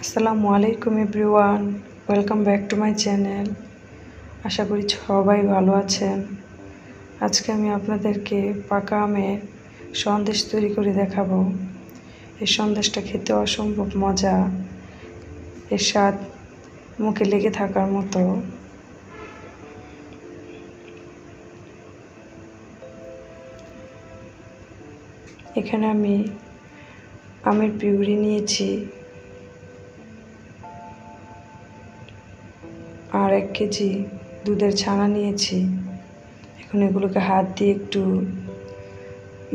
আসসালামু আলাইকুম everyone, welcome back to my channel. আশা করি সবাই ভালো আছেন। আজকে আমি আপনাদেরকে পাকা আমের সন্দেশ তৈরি করে দেখাবো। এই সন্দেশটা খেতে অসম্ভব মজা, এর স্বাদ মুখে লেগে থাকার মতো। এখানে আমি আমের পিউরি নিয়েছি আর 1 কেজি দুধের ছানা নিয়েছি। এখন এগুলোকে হাত দিয়ে একটু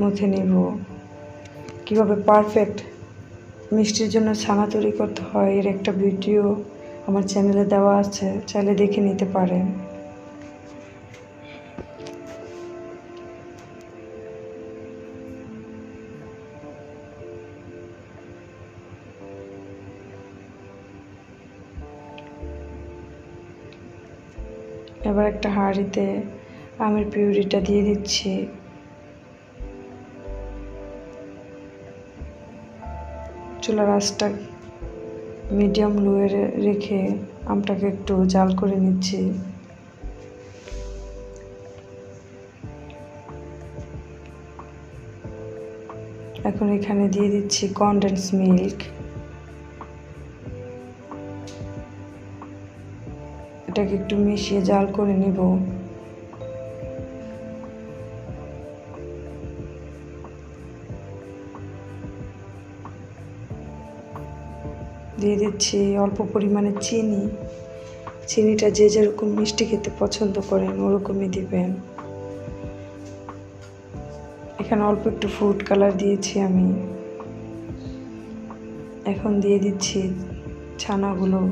মুথে নেব। কীভাবে পারফেক্ট মিষ্টির জন্য ছানা তৈরি করতে হয় এর একটা ভিডিও আমার চ্যানেলে দেওয়া আছে, চাইলে দেখে নিতে পারেন। এবার একটা হাঁড়িতে আমের পিউরিটা দিয়ে দিচ্ছি। চুলার আঁচটা মিডিয়াম লোয়ে রেখে আমটাকে একটু জাল করে নিচ্ছি। এখন এখানে দিয়ে দিচ্ছি কনডেন্স মিল্ক। এটাকে একটু মিশিয়ে জাল করে নিব। দিয়ে দিচ্ছি অল্প পরিমাণে চিনি। চিনিটা যে যেরকম মিষ্টি খেতে পছন্দ করেন ওরকমই দিবেন। এখানে অল্প একটু ফুড কালার দিয়েছি আমি। এখন দিয়ে দিচ্ছি ছানাগুলো।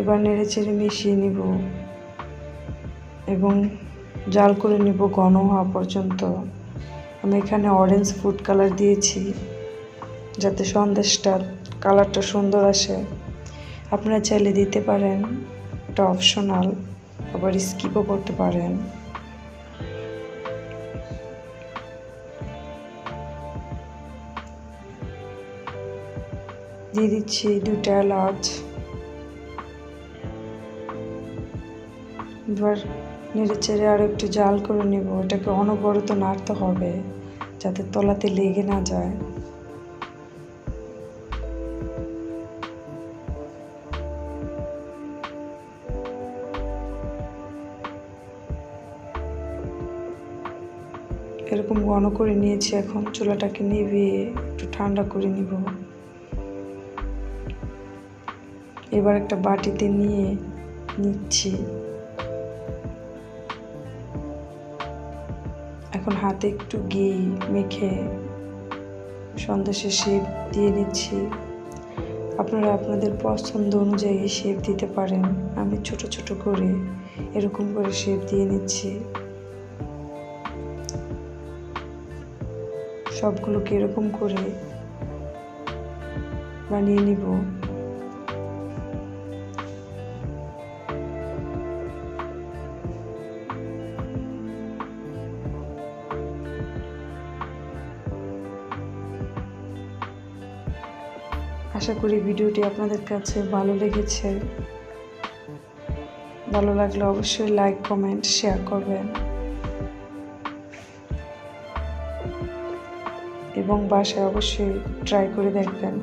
এবার নেড়েচেড়ে মিশিয়ে নিব এবং জাল করে নিব ঘন হওয়া পর্যন্ত। আমি এখানে অরেঞ্জ ফুড কালার দিয়েছি যাতে সন্দেশটার কালারটা সুন্দর আসে। আপনারা চাইলে দিতে পারেন, এটা অপশনাল, আবার স্কিপও করতে পারেন। দিয়ে দিচ্ছি 2টা এলাচ। এবার নেড়ে চেড়ে আরও একটু জাল করে নেব। এটাকে অনবরত নাড়তে হবে যাতে তলাতে লেগে না যায়। এরকম ঘন করে নিয়েছি। এখন চুলাটাকে নিভিয়ে একটু ঠান্ডা করে নিব। এবার একটা বাটিতে নিয়ে নিচ্ছি। এখন হাতে একটু ঘি মেখে সন্দেশের শেপ দিয়ে নিচ্ছি। আপনারা আপনাদের পছন্দ অনুযায়ী শেপ দিতে পারেন। আমি ছোট ছোট করে এরকম করে শেপ দিয়ে নিচ্ছি। সবগুলোকে এরকম করে বানিয়ে নিব। আশা করি ভিডিওটি আপনাদের কাছে ভালো লেগেছে। ভালো লাগলে অবশ্যই লাইক, কমেন্ট, শেয়ার করবেন এবং বাসায় অবশ্যই ট্রাই করে দেখবেন।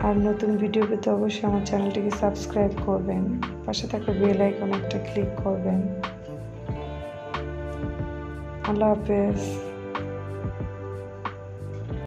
আর নতুন ভিডিও পেতে অবশ্যই আমার চ্যানেলটিকে সাবস্ক্রাইব করবেন, পাশে থাকা বেল আইকন একটা ক্লিক করবেন। আল্লাহ হাফেজ।